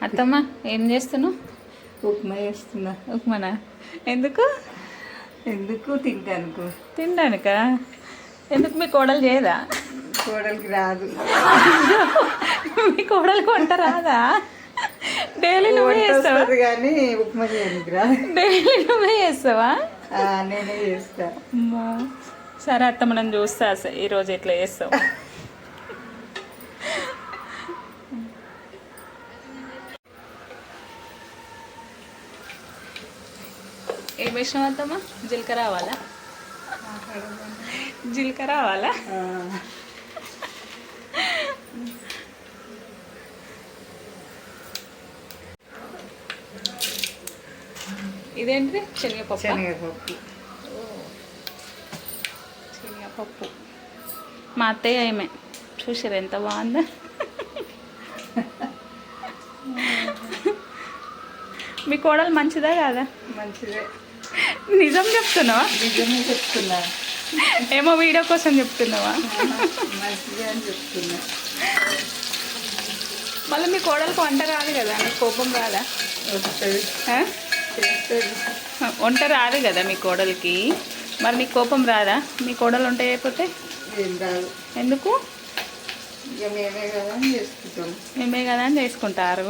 అత్తమ్మ ఏం చేస్తున్నావు? ఉప్మా చేస్తున్నా. ఉప్మానా? ఎందుకు? ఎందుకు తింటానుకో. తినడానికా? ఎందుకు మీ కోడలు చేయదా? కోడలికి రాదు. మీ కోడలికి వంట రాదా? డైలీ నువ్వే చేస్తావా? కానీ ఉప్మా చేయడానికి రాదు. డైలీ నువ్వే చేస్తావా? నేనే చేస్తా. సరే అత్తమ్మ నన్ను చూస్తా ఈరోజు ఎట్లా చేస్తావు. ఏం వేసినావు అత్తమ్మ? జీలకర్ర రావాలా? జీలకర్ర రావాలా? ఇదేంటిది? శనగపప్పు. శనగపప్పు. శనగపప్పు. మా అత్తయ్య ఏమే చూసారు ఎంత బాగుందా? మీ కోడలు మంచిదా కాదా? మంచిదే. నిజం చెప్తున్నావా? నిజమే చెప్తున్నా. ఏమో వీడియో కోసం చెప్తున్నావా? మంచిదే అని చెప్తున్నా. మళ్ళీ మీ కోడలకు వంట రాదు కదా, మీకు కోపం రాదా? వస్తుంది. వంట రాదు కదా మీ కోడలికి, మరి మీకు కోపం రాదా? మీ కోడలు వంట చేయకపోతే? ఏం రాదు. ఎందుకు? ఇక మేమే కదా అని చేసుకుంటాం. మేమే కదా అని చేసుకుంటారు.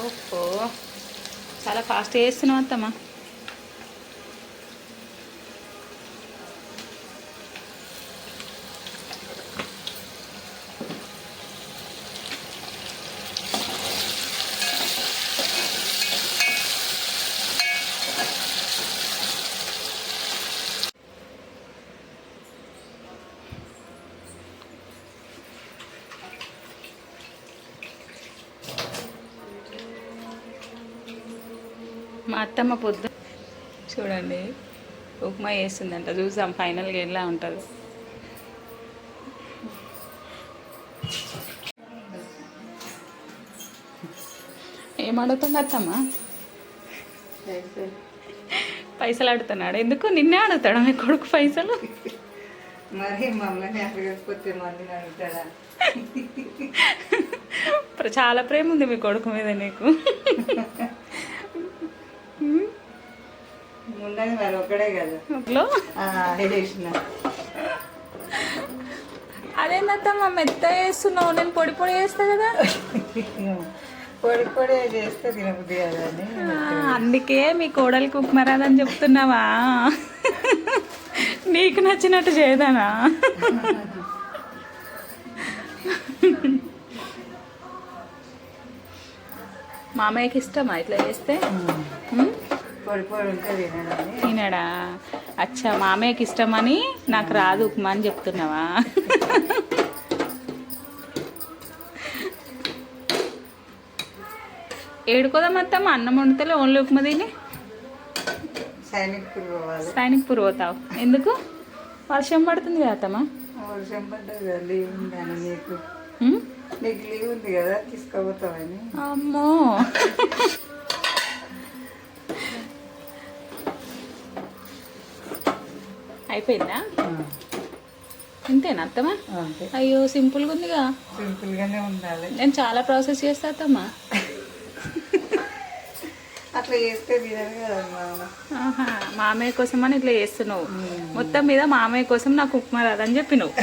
ఓహో, చాలా ఫాస్ట్ చేస్తున్నావు అత్తమ్మా. మా అత్తమ్మ పొద్దు చూడండి ఉప్మా వేస్తుందంట. చూసాం ఫైనల్గా ఎలా ఉంటుంది. ఏమడుగుతుంది అత్తమ్మ? పైసలు అడుగుతున్నాడు. ఎందుకు? నిన్నే అడుగుతాడా మీ కొడుకు పైసలు? మరి మమ్మల్ని అడగకపోతే మందిని అడుగుతాడా? చాలా ప్రేమ ఉంది మీ కొడుకు మీద నీకు. ఉండదు మరి ఒక్కడే కదా. అదేందత్తమ్మ మెత్త వేస్తున్నావు? నేను పొడి పొడి వేస్తా కదా. పొడి పొడి చేస్తే తినబుద్ధి కదా అని. అందుకే మీ కోడలికి ఉప్మా రాదని చెప్తున్నావా? నీకు నచ్చినట్టు చేయదానా? మామయ్యకి ఇష్టమా ఇట్లా చేస్తే? పొడి పొడి ఉంటే తినడా? అచ్చా, మామయ్యకి ఇష్టమని నాకు రాదు ఉప్మా అని చెప్తున్నావా? ఏడుకోదామత్తమ్మ, అన్నం వండుతలే, ఓన్లీ ఉప్మా తిని సైనిక్పూర్ పోతావు. ఎందుకు? వర్షం పడుతుంది కదా అత్తమ్మ. వర్షం పడ్డది కదా, లీవ్ ఉందని నీకు. నీకు లీవ్ ఉంది కదా, తీసుకోపోతావని. అమ్మో, అయిపోయిందా? ఇంతేనా అత్తమ్మ? అయ్యో, సింపుల్గా ఉందిగా. సింపుల్గానే ఉండాలి. నేను చాలా ప్రాసెస్ చేస్తా అత్తమ్మ. అట్లా చేస్తే తినదు కదా మామయ్య కోసం అని ఇట్లా చేస్తున్నావు. మొత్తం మీద మామయ్య కోసం నాకు ఉప్మా రాదని చెప్పి నువ్వు.